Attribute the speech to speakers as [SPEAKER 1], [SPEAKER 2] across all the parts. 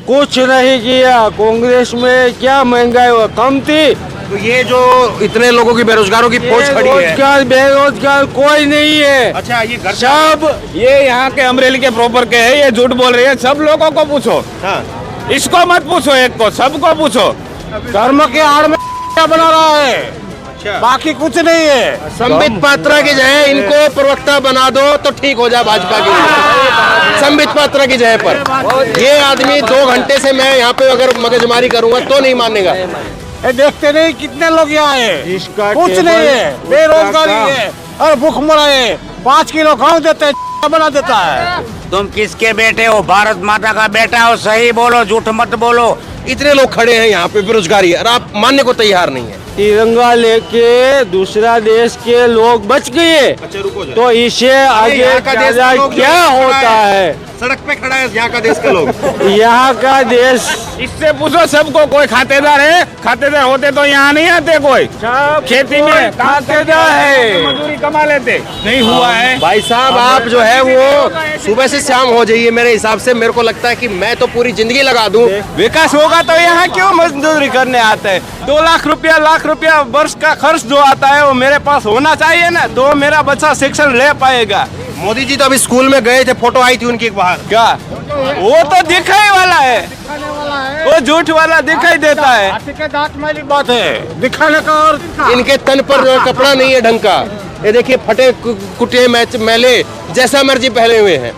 [SPEAKER 1] कुछ नहीं किया। कांग्रेस में क्या महंगाई हुआ, कम थी।
[SPEAKER 2] तो ये जो इतने लोगों की बेरोजगारों की फौज खड़ी है।
[SPEAKER 1] बेरोजगार बेरोजगार कोई नहीं है।
[SPEAKER 2] अच्छा, ये घर
[SPEAKER 1] सब
[SPEAKER 3] ये यहाँ के अमरेली के प्रॉपर के है, ये झूठ बोल रही है। सब लोगों को पूछो,
[SPEAKER 2] हाँ।
[SPEAKER 3] इसको मत पूछो, एक को, सबको पूछो।
[SPEAKER 1] कर्म के आड़ में क्या बना रहा है,
[SPEAKER 2] अच्छा,
[SPEAKER 1] बाकी कुछ नहीं है।
[SPEAKER 2] संबित पात्रा की जगह इनको प्रवक्ता बना दो तो ठीक हो जाए भाजपा की। संबित पात्रा की जगह पर ये आदमी 2 घंटे से मैं यहाँ पे अगर मगजमारी करूंगा तो नहीं मानेगा।
[SPEAKER 1] देखते नहीं कितने लोग यहाँ है, कुछ नहीं है, बेरोजगारी है और भूखमरा है। 5 किलो खाओ देते बना देता है।
[SPEAKER 4] तुम किसके बेटे हो? भारत माता का बेटा हो, सही बोलो, झूठ मत बोलो।
[SPEAKER 2] इतने लोग खड़े हैं यहाँ पे बेरोजगारी है और आप मानने को तैयार नहीं है।
[SPEAKER 1] तिरंगा लेके दूसरा देश के लोग बच गए।
[SPEAKER 2] अच्छा, रुको
[SPEAKER 1] तो इससे आगे
[SPEAKER 2] यहाँ का देश
[SPEAKER 1] ज्यादा
[SPEAKER 2] के लोग
[SPEAKER 1] क्या
[SPEAKER 2] जो
[SPEAKER 1] होता है?
[SPEAKER 2] सड़क पे खड़ा है यहाँ का देश के लोग।
[SPEAKER 1] यहाँ का देश
[SPEAKER 3] इससे पूछो सबको, कोई खातेदार है? खातेदार होते तो यहाँ नहीं आते कोई। खेती में
[SPEAKER 1] खातेदार है,
[SPEAKER 3] मजदूरी कमा लेते, नहीं हुआ है।
[SPEAKER 2] भाई साहब, आप जो है वो सुबह से शाम हो जाइए। मेरे हिसाब से मेरे को लगता है कि मैं तो पूरी जिंदगी लगा दूं।
[SPEAKER 1] विकास होगा तो यहाँ क्यों मजदूरी करने आते हैं? 2 लाख रुपया वर्ष का खर्च जो आता है वो मेरे पास होना चाहिए ना, तो मेरा बच्चा शिक्षण ले पाएगा।
[SPEAKER 2] मोदी जी तो अभी स्कूल में गए थे, फोटो आई थी उनकी बाहर।
[SPEAKER 1] क्या वो तो दिखाई वाला है, वो झूठ वाला दिखाई देता है। दांत वाली बात है दिखाने का। और
[SPEAKER 2] इनके तन पर कपड़ा नहीं है ढंग का। ये देखिए, फटे कुटे मैले जैसा मर्जी पहने हुए हैं।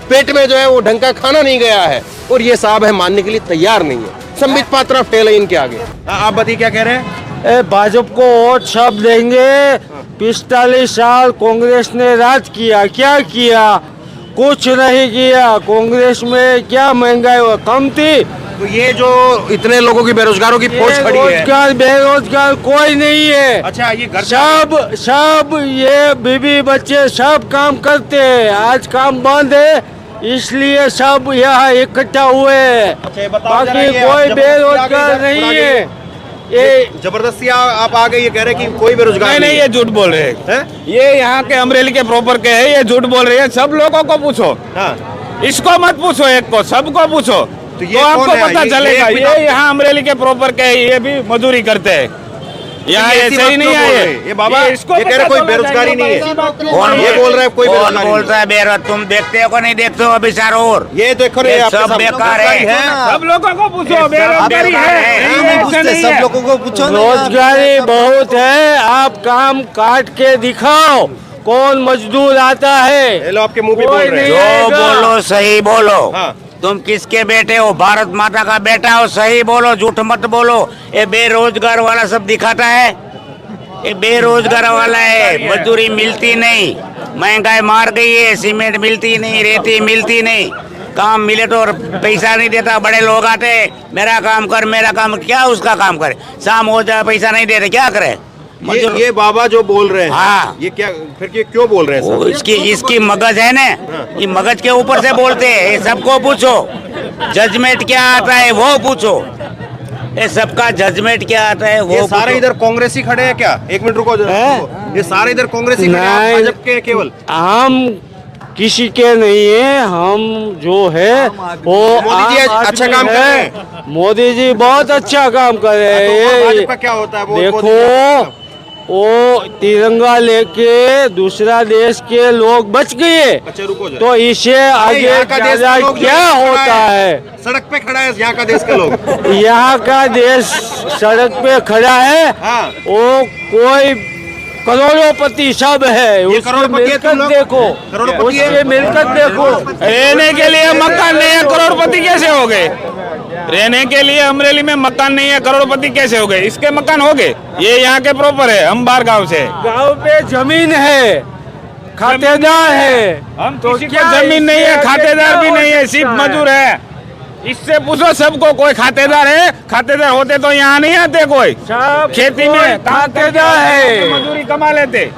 [SPEAKER 2] पेट में जो है वो ढंग का खाना नहीं गया है और ये साहब है मानने के लिए तैयार नहीं है। संबित पात्रा फेल है इनके आगे। आप बताइए क्या कह रहे हैं?
[SPEAKER 1] भाजपा को वोट सब देंगे। 45 साल कांग्रेस ने राज किया, क्या किया? कुछ नहीं किया। कांग्रेस में क्या महंगाई हुआ, कम थी।
[SPEAKER 2] तो ये जो इतने लोगों की बेरोजगारों की फौज खड़ी है।
[SPEAKER 1] बेरोजगार बेरोजगार कोई नहीं है।
[SPEAKER 2] अच्छा, ये घर
[SPEAKER 1] सब ये बीबी बच्चे सब काम करते हैं। आज काम बंद है, इसलिए सब यहाँ इकट्ठा हुए हैं।
[SPEAKER 2] अच्छा, ये बताओ जरा,
[SPEAKER 1] बाकी
[SPEAKER 2] ये
[SPEAKER 1] कोई
[SPEAKER 2] आप
[SPEAKER 1] बेरोजगार नहीं है। ये
[SPEAKER 2] जबरदस्ती आप आ गए, ये कह रहे हैं कि कोई बेरोजगार
[SPEAKER 3] नहीं, ये झूठ बोल रहे हैं। ये यहाँ के अमरेली के प्रॉपर के है, ये झूठ बोल रही है। सब लोगों को पूछो,
[SPEAKER 2] हाँ।
[SPEAKER 3] इसको मत पूछो, एक को, सबको पूछो,
[SPEAKER 2] तो
[SPEAKER 3] तो आपको पता चलेगा।
[SPEAKER 2] ये
[SPEAKER 3] ये यहाँ अमरेली के प्रॉपर के है, ये भी मजदूरी करते हैं। यहाँ ऐसे ही नहीं आए
[SPEAKER 2] ये बाबा, ये कह रहे कोई बेरोजगारी नहीं है।
[SPEAKER 4] कौन
[SPEAKER 2] ये बोल रहा है कोई
[SPEAKER 4] कौन
[SPEAKER 2] बेरोजगारी
[SPEAKER 4] बोलता है बेरोजगार? तुम देखते हो को नहीं देखते हो अभी सारो और?
[SPEAKER 2] ये देखो
[SPEAKER 4] ये
[SPEAKER 2] आपके
[SPEAKER 4] सब
[SPEAKER 2] सामने
[SPEAKER 4] बेकार है।
[SPEAKER 3] सब लोगों को पूछो, बेरोजगारी है।
[SPEAKER 4] सब लोगों को पूछो।
[SPEAKER 1] रोजगारी बहुत है। आप काम काट के दिखाओ, कौन मजदूर आता है?
[SPEAKER 2] ये लो आपके मुंह पे बोल
[SPEAKER 1] कोई
[SPEAKER 2] रहे हैं।
[SPEAKER 1] नहीं।
[SPEAKER 4] जो बोलो सही बोलो।
[SPEAKER 2] हाँ।
[SPEAKER 4] तुम किसके बेटे हो? भारत माता का बेटा हो, सही बोलो, झूठ मत बोलो। ये बेरोजगार वाला सब दिखाता है, ये बेरोजगार वाला है। मजदूरी मिलती नहीं, महंगाई मार गई है, सीमेंट मिलती नहीं, रेती मिलती नहीं। काम मिले तो पैसा नहीं देता। बड़े लोग आते, मेरा काम कर, मेरा काम। क्या उसका काम करे? शाम हो जाए पैसा नहीं देते, क्या करे?
[SPEAKER 2] ये बाबा जो बोल रहे हैं,
[SPEAKER 4] हाँ।
[SPEAKER 2] ये क्या फिर ये क्यों बोल रहे हैं
[SPEAKER 4] वो
[SPEAKER 2] सब?
[SPEAKER 4] इसकी मगज है ना, ये मगज के ऊपर से बोलते हैं। ये सबको पूछो, जजमेंट क्या आता है वो पूछो। ये सबका जजमेंट क्या आता है वो
[SPEAKER 2] ये सारे
[SPEAKER 4] पूछो।
[SPEAKER 2] इधर कांग्रेसी खड़े हैं क्या? एक मिनट रुको जरा। ये सारे इधर कांग्रेसी खड़े हैं, आप
[SPEAKER 1] नहीं।
[SPEAKER 2] भाजपा के केवल?
[SPEAKER 1] हम किसी के नहीं है, हम जो है वो
[SPEAKER 2] मोदी जी
[SPEAKER 1] आम
[SPEAKER 2] अच्छा
[SPEAKER 1] आदमी
[SPEAKER 2] काम कर
[SPEAKER 1] है।
[SPEAKER 2] रहे हैं।
[SPEAKER 1] मोदी जी बहुत अच्छा काम कर रहे
[SPEAKER 2] तो
[SPEAKER 1] हैं।
[SPEAKER 2] भाजपा क्या होता है वो?
[SPEAKER 1] देखो, वो तिरंगा लेके दूसरा देश के लोग बच गए।
[SPEAKER 2] अच्छा, रुको जरा।
[SPEAKER 1] तो इससे आगे
[SPEAKER 2] यहाँ का देश
[SPEAKER 1] ज्यादा
[SPEAKER 2] के लोग
[SPEAKER 1] क्या
[SPEAKER 2] यहाँ पे
[SPEAKER 1] होता
[SPEAKER 2] खड़ा
[SPEAKER 1] है?
[SPEAKER 2] सड़क पे खड़ा है यहाँ का देश के लोग।
[SPEAKER 1] यहाँ का देश सड़क पे खड़ा है।
[SPEAKER 2] हाँ।
[SPEAKER 1] वो कोई करोड़ोपति सब है। उसकी
[SPEAKER 2] करोड़पति है तुम
[SPEAKER 1] मिलकत
[SPEAKER 2] लोग?
[SPEAKER 1] देखो,
[SPEAKER 2] करोड़पति है?
[SPEAKER 1] उसकी मिलकत देखो।
[SPEAKER 3] रहने के लिए मकान नहीं है, करोड़पति कैसे हो गए? रहने के लिए अमरेली में मकान नहीं है, करोड़पति कैसे हो गए? इसके मकान हो गए। ये यहाँ के प्रॉपर है, हम बाहर गांव से।
[SPEAKER 1] गांव पे जमीन है, खातेदार है।
[SPEAKER 3] हम
[SPEAKER 1] तो
[SPEAKER 3] किसी को
[SPEAKER 1] क्या
[SPEAKER 3] जमीन नहीं है,
[SPEAKER 1] इससे
[SPEAKER 3] खातेदार
[SPEAKER 1] आगे
[SPEAKER 3] भी
[SPEAKER 1] क्या
[SPEAKER 3] नहीं है,
[SPEAKER 1] हो
[SPEAKER 3] सिर्फ
[SPEAKER 1] सकता है?
[SPEAKER 3] मजदूर है। इससे पूछो सबको, कोई खातेदार है? खातेदार होते तो यहाँ नहीं आते कोई।
[SPEAKER 1] सब
[SPEAKER 3] खेती में काम करके
[SPEAKER 1] खातेदार है।
[SPEAKER 3] मजदूरी कमा लेते।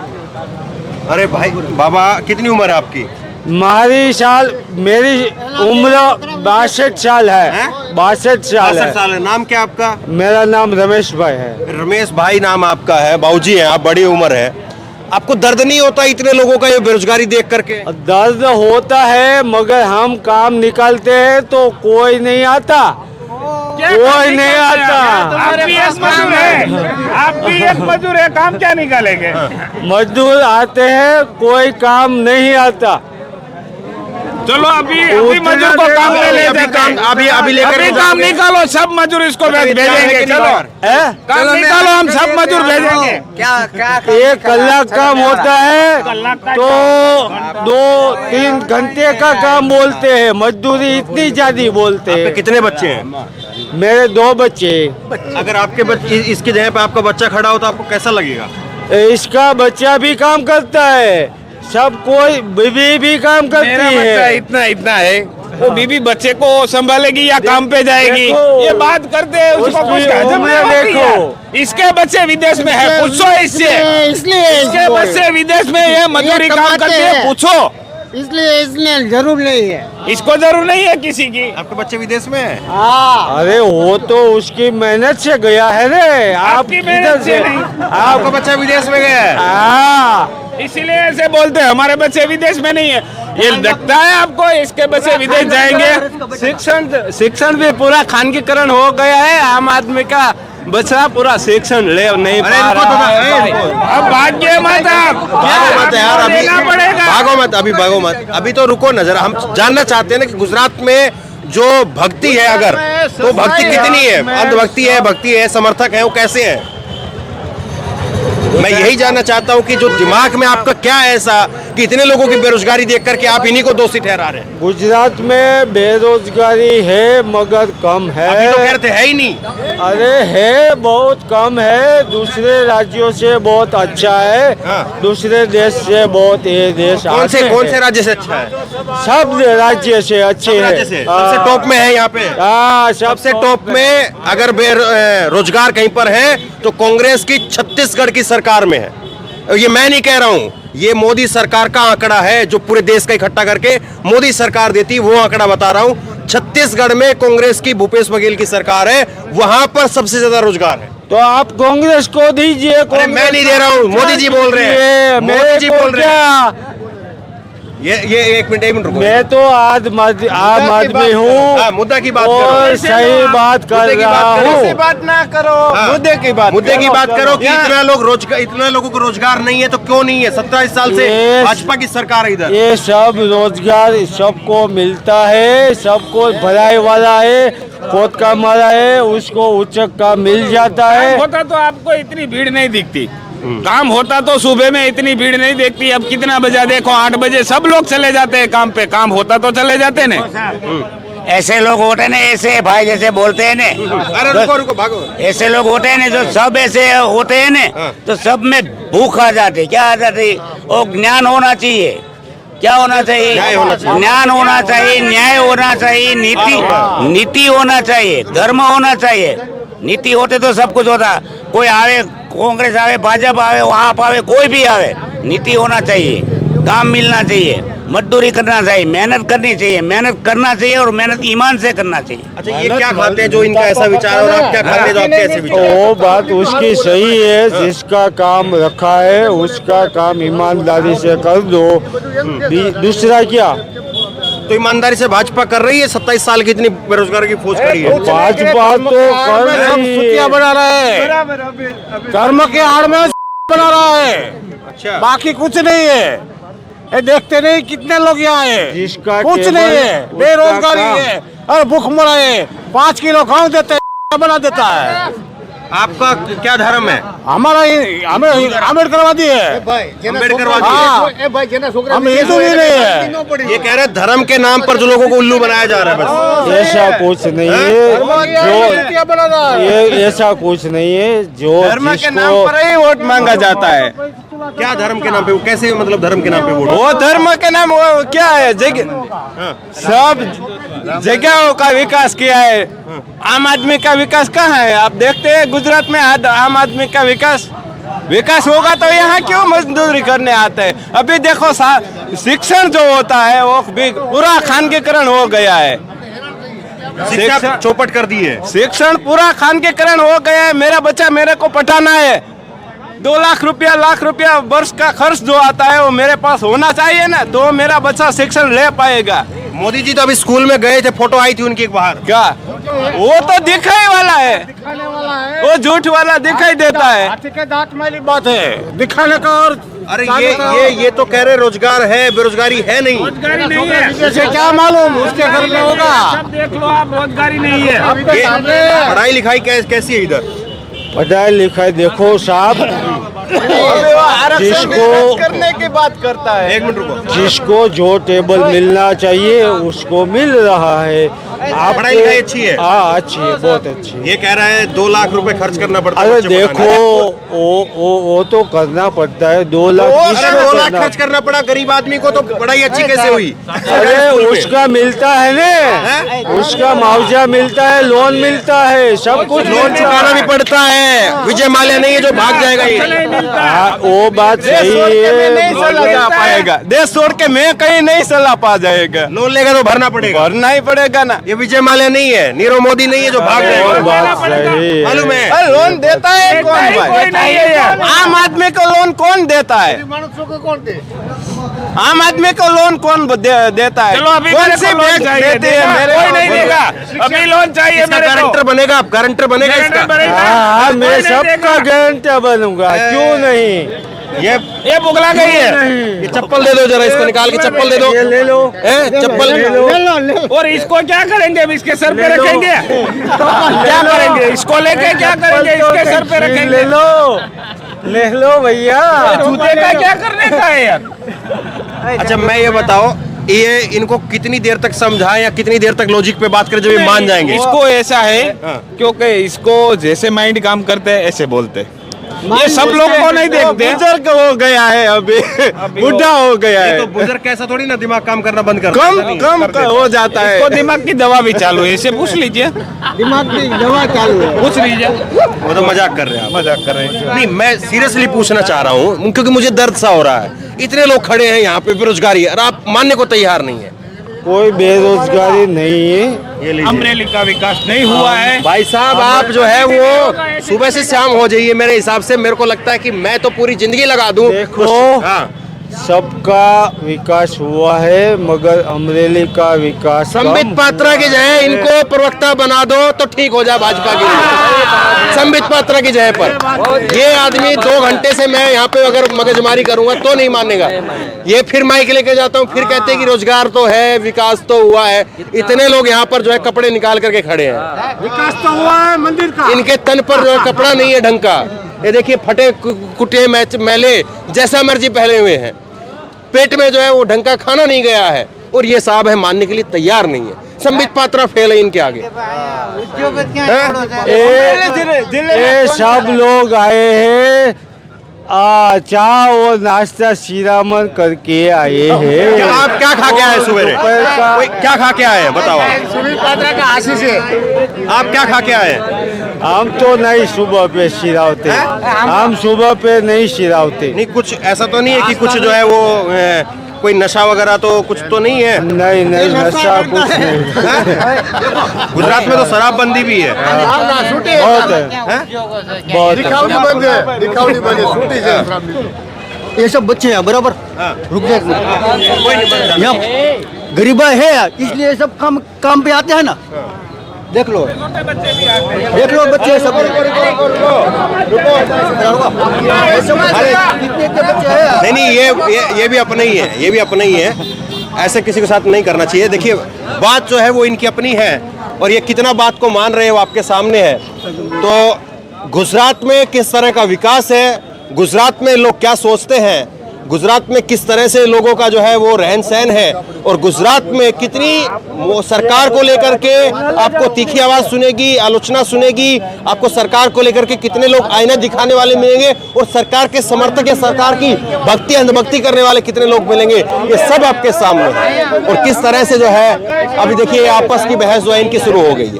[SPEAKER 2] अरे भाई बाबा, कितनी उम्र है आपकी?
[SPEAKER 1] मेरी उम्र 62 साल है।
[SPEAKER 2] हैं?
[SPEAKER 1] 62 साल
[SPEAKER 2] 62
[SPEAKER 1] है।
[SPEAKER 2] साल है। नाम क्या आपका?
[SPEAKER 1] मेरा नाम रमेश भाई है।
[SPEAKER 2] रमेश भाई नाम आपका है। बाबूजी हैं आप, बड़ी उम्र है। आपको दर्द नहीं होता इतने लोगों का ये बेरोजगारी देख करके?
[SPEAKER 1] दर्द होता है, मगर हम काम निकालते हैं तो कोई नहीं आता, कोई नहीं आता।
[SPEAKER 3] आप भी एक मजदूर है, आप भी एक मजदूर है, काम क्या निकालेंगे?
[SPEAKER 1] मजदूर आते हैं, कोई काम नहीं आता।
[SPEAKER 3] चलो अभी मजदूर को काम पे ले जाते हैं।
[SPEAKER 2] अभी लेकर
[SPEAKER 3] अभी काम निकालो, सब मजदूर इसको भेजेंगे। चलो काम निकालो, हम सब मजदूर भेजेंगे।
[SPEAKER 1] एक कलाक काम होता है तो 2-3 घंटे का काम बोलते हैं, मजदूरी इतनी ज्यादा बोलते हैं।
[SPEAKER 2] कितने बच्चे हैं?
[SPEAKER 1] मेरे 2 बच्चे।
[SPEAKER 2] अगर आपके बच्चे इसकी जगह पे आपका बच्चा खड़ा हो तो आपको कैसा लगेगा?
[SPEAKER 1] इसका बच्चा भी काम करता है, सब कोई बीवी भी काम करती
[SPEAKER 3] बच्चा
[SPEAKER 1] है।
[SPEAKER 3] इतना है, वो बीबी बच्चे को संभालेगी या काम पे जाएगी,
[SPEAKER 1] देखो,
[SPEAKER 3] ये बात करते हैं उसको
[SPEAKER 1] उसकी
[SPEAKER 3] कुछ हजम नहीं
[SPEAKER 1] उम्र
[SPEAKER 3] होती है।
[SPEAKER 1] देखो।
[SPEAKER 3] इसके बच्चे विदेश में है, पूछो इससे। इसके बच्चे विदेश में ये मजदूरी काम करते हैं, पूछो।
[SPEAKER 5] इसलिए जरूर नहीं है।
[SPEAKER 3] इसको जरूर नहीं है किसी की।
[SPEAKER 2] आपके बच्चे विदेश में है?
[SPEAKER 1] अरे वो तो उसकी मेहनत से गया है रे, आप
[SPEAKER 3] आपकी मेहनत से नहीं।
[SPEAKER 2] आपका बच्चा विदेश में गया है?
[SPEAKER 1] हाँ,
[SPEAKER 3] इसीलिए ऐसे बोलते हैं हमारे बच्चे विदेश में नहीं है। ये लगता है आपको इसके बच्चे विदेश जाएंगे?
[SPEAKER 6] शिक्षण भी पूरा खानगीकरण हो गया है, आम आदमी का बच्चा पूरा शिक्षण ले नहीं पा रहा है।
[SPEAKER 3] अब भाग्य मत, आप
[SPEAKER 2] भागो मत यार, अभी
[SPEAKER 3] देना पड़ेगा।
[SPEAKER 2] भागो मत, अभी तो रुको नजर। हम जानना चाहते हैं ना कि गुजरात में जो भक्ति है, अगर तो भक्ति कितनी है? अंधभक्ति है, भक्ति है, समर्थक है, वो कैसे है? मैं यही जानना चाहता हूँ कि जो दिमाग में आपका क्या है ऐसा कि इतने लोगों की बेरोजगारी देख करके आप इन्हीं को दोषी ठहरा रहे हैं?
[SPEAKER 1] गुजरात में बेरोजगारी है मगर कम है।
[SPEAKER 2] अभी तो कह रहे थे है ही नहीं।
[SPEAKER 1] अरे है, बहुत कम है। दूसरे राज्यों से बहुत अच्छा है,
[SPEAKER 2] हाँ।
[SPEAKER 1] दूसरे देश से बहुत, ये देश
[SPEAKER 2] कौन से
[SPEAKER 1] आते हैं।
[SPEAKER 2] राज्य से अच्छा है?
[SPEAKER 1] सब राज्य से अच्छे
[SPEAKER 2] सब राज्य
[SPEAKER 1] है।
[SPEAKER 2] से सबसे टॉप में है यहाँ पे?
[SPEAKER 1] हाँ,
[SPEAKER 2] सबसे टॉप में अगर रोजगार कहीं पर है तो कांग्रेस की छत्तीसगढ़ की सरकार में है। ये मैं नहीं कह रहा हूँ, ये मोदी सरकार का आंकड़ा है जो पूरे देश का इकट्ठा करके मोदी सरकार देती, वो आंकड़ा बता रहा हूँ। छत्तीसगढ़ में कांग्रेस की भूपेश बघेल की सरकार है, वहां पर सबसे ज्यादा रोजगार है।
[SPEAKER 1] तो आप कांग्रेस को दीजिए।
[SPEAKER 2] अरे मैं नहीं दे रहा हूँ, मोदी जी बोल रहे हैं, मोदी जी बोल रहे हैं। ये एक मिनट रुको।
[SPEAKER 1] मैं तो आम आदमी हूँ,
[SPEAKER 2] मुद्दा की बात
[SPEAKER 1] और
[SPEAKER 2] करो।
[SPEAKER 1] सही बात कर रहा हूँ।
[SPEAKER 6] बात ना करो,
[SPEAKER 2] मुद्दे की बात करो कि इतना लोगों को रोजगार नहीं है तो क्यों नहीं है? 27 साल से भाजपा की सरकार है इधर।
[SPEAKER 1] ये सब रोजगार सबको मिलता है, सबको भलाई वाला है, खोद का मारा है उसको उचक का मिल जाता है।
[SPEAKER 3] होता तो आपको इतनी भीड़ नहीं दिखती, काम होता तो सुबह में इतनी भीड़ नहीं देखती। अब कितना बजा देखो, 8 बजे सब लोग चले जाते हैं काम पे। काम होता तो चले जाते ने।
[SPEAKER 4] ऐसे लोग होते हैं ऐसे भाई जैसे बोलते हैं ने,
[SPEAKER 2] अरे रुको भागो।
[SPEAKER 4] ऐसे लोग होते हैं जो सब ऐसे होते हैं ने, तो सब में भूख आ जाती। क्या आ जाती? वो ज्ञान होना चाहिए। क्या होना चाहिए? ज्ञान होना चाहिए, न्याय होना चाहिए, नीति होना चाहिए, धर्म होना चाहिए। नीति होते तो सब कुछ होता। कोई आवे, कांग्रेस आवे, भाजपा आवे, आप आवे, कोई भी आवे, नीति होना चाहिए, काम मिलना चाहिए, मजदूरी करना चाहिए, मेहनत करनी चाहिए, मेहनत करना चाहिए और मेहनत ईमान से करना चाहिए।
[SPEAKER 2] अच्छा, ये क्या खाते हैं जो इनका ऐसा विचार है और आप क्या खाते हैं जो आपके ऐसे विचार?
[SPEAKER 1] वो बात उसकी सही है, जिसका काम रखा है उसका काम ईमानदारी से कर दो। दूसरा क्या?
[SPEAKER 2] तो ईमानदारी से भाजपा कर रही है? 27 साल की इतनी बेरोजगार की फौज खड़ी है।
[SPEAKER 1] भाजपा तो कर रही है।
[SPEAKER 6] बना रहा है, कर्म के आड़ में बना रहा है,
[SPEAKER 2] अच्छा,
[SPEAKER 6] बाकी कुछ नहीं है। ये देखते नहीं कितने लोग यहाँ है,
[SPEAKER 1] जिसका
[SPEAKER 6] कुछ
[SPEAKER 1] केवल
[SPEAKER 6] नहीं है,
[SPEAKER 1] उसका
[SPEAKER 6] बेरोजगारी
[SPEAKER 1] काम।
[SPEAKER 6] है और भूख मरा है। 5 किलो गेहूं देते हैं, बना देता है।
[SPEAKER 2] आपका क्या धर्म है?
[SPEAKER 6] हमारा हमें अम्बेडकरवादी है,
[SPEAKER 2] अम्बेडकरवादी
[SPEAKER 6] हाँ। हम हिंदू भी नहीं है।
[SPEAKER 2] है। ये कह रहे हैं धर्म के नाम पर जो लोगों को उल्लू बनाया जा रहा है बस।
[SPEAKER 1] ऐसा कुछ नहीं है, जो ये ऐसा कुछ नहीं है। जो
[SPEAKER 6] धर्म के नाम
[SPEAKER 1] जिसको
[SPEAKER 6] पर ही वोट मांगा जाता है।
[SPEAKER 2] क्या धर्म के नाम पे? वो कैसे, मतलब धर्म के नाम पे वोट?
[SPEAKER 6] वो धर्म के नाम वो क्या है? सब जगहों का विकास किया है। आम आदमी का विकास कहाँ है? आप देखते हैं गुजरात में आम आदमी का विकास होगा तो यहाँ क्यों मजदूरी करने आते हैं? अभी देखो शिक्षण जो होता है वो भी पूरा खानगीकरण हो गया है।
[SPEAKER 2] शिक्षा चौपट कर दी है।
[SPEAKER 6] शिक्षण पूरा खानगीकरण हो गया है। मेरा बच्चा मेरे को पढ़ाना है, 2 लाख रुपया वर्ष का खर्च जो आता है वो मेरे पास होना चाहिए ना, तो मेरा बच्चा शिक्षण ले पाएगा।
[SPEAKER 2] मोदी जी तो अभी स्कूल में गए थे, फोटो आई थी उनकी एक बाहर।
[SPEAKER 6] क्या वो तो दिखाई वाला है, वो झूठ वाला दिखाई देता है।
[SPEAKER 5] दांत वाली बात है दिखाने का। और
[SPEAKER 2] अरे ये तो कह रहे रोजगार है, बेरोजगारी है नहीं।
[SPEAKER 3] रोजगारी नहीं है,
[SPEAKER 5] जैसे क्या मालूम उसके घर में होगा।
[SPEAKER 3] सब देख लो आप, रोजगारी नहीं है।
[SPEAKER 2] ये पढ़ाई लिखाई कैसी है इधर?
[SPEAKER 1] पढ़ाई लिखाई देखो साहब, जिसको
[SPEAKER 6] करने की बात करता है।
[SPEAKER 2] एक मिनट रुको।
[SPEAKER 1] जिसको जो टेबल मिलना चाहिए उसको मिल रहा है। आप
[SPEAKER 2] पढ़ाई लिखाई अच्छी है?
[SPEAKER 1] हाँ अच्छी है, बहुत अच्छी है।
[SPEAKER 2] ये कह रहा है 2 लाख रुपए खर्च करना पड़ता है।
[SPEAKER 1] अरे
[SPEAKER 2] बच्चे
[SPEAKER 1] देखो
[SPEAKER 2] पढ़ाने
[SPEAKER 1] वो तो करना पड़ता है। 2 लाख
[SPEAKER 2] अरे
[SPEAKER 1] किसको
[SPEAKER 2] 2 लाख
[SPEAKER 1] करना?
[SPEAKER 2] खर्च करना पड़ा गरीब आदमी को, तो पढ़ाई अच्छी कैसे हुई?
[SPEAKER 1] अरे उसका मिलता है ना, उसका मुआवजा मिलता है, लोन मिलता है, सब कुछ
[SPEAKER 2] लोन चुकाना भी पड़ता है। विजय माल्या नहीं है जो भाग जाएगा ये।
[SPEAKER 1] वो बात
[SPEAKER 6] देश
[SPEAKER 1] सही
[SPEAKER 6] छोड़ के मैं नहीं
[SPEAKER 1] है।
[SPEAKER 6] चला जा पाएगा, देश छोड़ के मैं कहीं नहीं चला पा जाएगा।
[SPEAKER 2] लोन लेगा तो भरना पड़ेगा।
[SPEAKER 6] भरना ही पड़ेगा ना।
[SPEAKER 2] ये विजय माल्या नहीं है, नीरव मोदी नहीं है जो भाग
[SPEAKER 1] वो
[SPEAKER 2] जाएगा।
[SPEAKER 1] बात सही है।
[SPEAKER 2] मालूम है?
[SPEAKER 6] अरे लोन देता है कौन भाई?
[SPEAKER 3] कोई नहीं है यार।
[SPEAKER 6] आम आदमी को लोन कौन देता है? आम आदमी को लोन कौन देता है?
[SPEAKER 3] चलो अभी
[SPEAKER 6] कौन
[SPEAKER 3] मेरे
[SPEAKER 6] सी
[SPEAKER 3] को लोन
[SPEAKER 6] बैंक
[SPEAKER 3] चाहिए,
[SPEAKER 6] देती है? मेरे
[SPEAKER 3] कोई नहीं देगा। अभी लोन चाहिए मेरे को।
[SPEAKER 2] गारंटर बनेगा आप, गारंटर बनेगा
[SPEAKER 3] गारंटर
[SPEAKER 2] इसका।
[SPEAKER 3] बनेगा।
[SPEAKER 1] हाँ मैं
[SPEAKER 3] कोई नहीं
[SPEAKER 1] सबका
[SPEAKER 3] देगा।
[SPEAKER 1] गारंटर बनूंगा, क्यों नहीं।
[SPEAKER 2] ये
[SPEAKER 3] बुगला गई है।
[SPEAKER 2] ये चप्पल दे दो जरा, इसको निकाल के चप्पल दे दो।
[SPEAKER 1] ये ले लो,
[SPEAKER 2] चप्पल
[SPEAKER 1] ले लो।
[SPEAKER 3] और इसको क्या करेंगे? अब इसके सर पे रखेंगे, क्या करेंगे? इसको लेके क्या करेंगे? इसके सर पे
[SPEAKER 1] ले
[SPEAKER 3] रखेंगे।
[SPEAKER 1] ले लो भैया।
[SPEAKER 3] जूते का क्या करने का है यार?
[SPEAKER 2] अच्छा मैं ये बताओ, ये इनको कितनी देर तक समझाएं या कितनी देर तक लॉजिक पे बात करें जब ये मान जाएंगे?
[SPEAKER 3] इसको ऐसा है
[SPEAKER 2] हाँ।
[SPEAKER 3] क्योंकि इसको जैसे माइंड काम करते हैं ऐसे बोलते हैं। ये सब लोग को नहीं देखते।
[SPEAKER 6] बुजुर्ग हो गया है, अभी बुढ़ा हो गया
[SPEAKER 2] ये
[SPEAKER 6] है,
[SPEAKER 2] तो बुजुर्ग कैसा थोड़ी ना दिमाग काम करना बंद कर
[SPEAKER 6] कम हो जाता है।
[SPEAKER 3] इसको दिमाग की दवा भी चालू है, इसे पूछ लीजिए,
[SPEAKER 5] दिमाग की दवा चालू है।
[SPEAKER 3] पूछ लीजिए।
[SPEAKER 2] वो तो मजाक कर रहे हैं आप।
[SPEAKER 3] मजाक कर रहे हैं।
[SPEAKER 2] नहीं मैं सीरियसली पूछना चाह रहा हूँ क्योंकि मुझे दर्द सा हो रहा है। इतने लोग खड़े हैं यहाँ पे बेरोजगारी है और आप मानने को तैयार नहीं है।
[SPEAKER 1] कोई बेरोजगारी नहीं है।
[SPEAKER 2] ये लीजिए।
[SPEAKER 3] अमरेली का विकास नहीं हुआ है।
[SPEAKER 2] भाई साहब आप जो है वो सुबह से शाम हो जाइए मेरे हिसाब से। मेरे को लगता है कि मैं तो पूरी जिंदगी लगा दूं।
[SPEAKER 1] देखो
[SPEAKER 2] हाँ।
[SPEAKER 1] सबका विकास हुआ है मगर अमरेली का विकास
[SPEAKER 2] संबित
[SPEAKER 1] कम
[SPEAKER 2] पात्रा की जगह इनको प्रवक्ता बना दो तो ठीक हो जाए भाजपा की। संबित पात्रा की जगह पर ये आदमी 2 घंटे से मैं यहाँ पे अगर मगजमारी करूंगा तो नहीं मानेगा। ये फिर माइक लेके जाता हूँ, फिर कहते हैं कि रोजगार तो है, विकास तो हुआ है। इतने लोग यहाँ पर जो है कपड़े निकाल करके खड़े हैं।
[SPEAKER 5] विकास तो हुआ है मंदिर का।
[SPEAKER 2] इनके तन पर जो है कपड़ा नहीं है ढंग का। ये देखिए फटे कुटे मैले जैसा मर्जी पहने हुए हैं। पेट में जो है वो ढंग का खाना नहीं गया है और ये साहब है मानने के लिए तैयार नहीं है। संबित पात्रा फेल है इनके आगे।
[SPEAKER 1] ये सब लोग आए हैं चाय और नाश्ता शिरामन करके आए हैं।
[SPEAKER 2] आप क्या खा के आए सवेरे? कोई क्या खा के आए बताओ आप।
[SPEAKER 5] संबित पात्रा का आशीष है।
[SPEAKER 2] आप क्या खा के आए?
[SPEAKER 1] हम तो नहीं सुबह पे शिरावते, हम सुबह पे नहीं शिरावते।
[SPEAKER 2] नहीं कुछ ऐसा तो नहीं है कि कुछ जो है वो कोई नशा वगैरह तो कुछ तो नहीं है?
[SPEAKER 1] नहीं नहीं नशा कुछ नहीं।
[SPEAKER 2] गुजरात में तो शराबबंदी भी है।
[SPEAKER 1] बहुत है, बहुत है।
[SPEAKER 5] ये सब बच्चे हैं बराबर।
[SPEAKER 2] हाँ।
[SPEAKER 5] रुक जाए एक मिनट।
[SPEAKER 2] कोई नहीं
[SPEAKER 5] यहाँ गरीबा है इसलिए ये सब काम पे आते हैं ना। देख लो बच्चे सब। कितने बच्चे हैं?
[SPEAKER 2] नहीं ये भी अपने ही है, ये भी अपने ही है। ऐसे किसी के साथ नहीं करना चाहिए। देखिए बात जो है वो इनकी अपनी है और ये कितना बात को मान रहे हो आपके सामने है। तो गुजरात में किस तरह का विकास है, गुजरात में लोग क्या सोचते हैं, गुजरात में किस तरह से लोगों का जो है वो रहन सहन है और गुजरात में कितनी वो सरकार को लेकर के आपको तीखी आवाज सुनेगी, आलोचना सुनेगी। आपको सरकार को लेकर के कितने लोग आईना दिखाने वाले मिलेंगे और सरकार के समर्थक या सरकार की भक्ति अंधभक्ति करने वाले कितने लोग मिलेंगे, ये सब आपके सामने है। और किस तरह से जो है अभी देखिए आपस की बहस जो है इनकी शुरू हो गई है।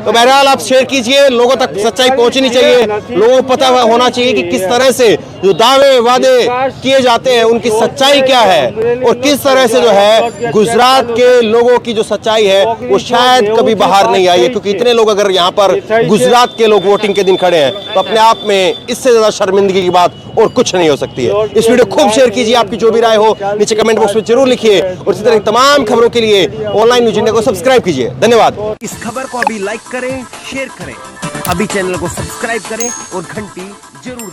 [SPEAKER 2] तो बहरहाल आप शेयर कीजिए, लोगों तक सच्चाई पहुंचनी चाहिए, लोगों को पता होना चाहिए कि किस तरह से जो दावे वादे किए जाते हैं उनकी सच्चाई क्या है और किस तरह से जो है गुजरात के लोगों की जो सच्चाई है वो शायद कभी बाहर नहीं आई है, क्योंकि इतने लोग अगर यहाँ पर गुजरात के लोग वोटिंग के दिन खड़े हैं तो अपने आप में इससे ज्यादा शर्मिंदगी की बात और कुछ नहीं हो सकती है। इस वीडियो खूब शेयर कीजिए, आपकी जो भी राय हो नीचे कमेंट बॉक्स में जरूर लिखिए और इसी तरह की तमाम खबरों के लिए ऑनलाइन न्यूज इंडिया को सब्सक्राइब कीजिए। धन्यवाद।
[SPEAKER 7] इस खबर को अभी लाइक करें, शेयर करें, अभी चैनल को सब्सक्राइब करें और घंटी जरूर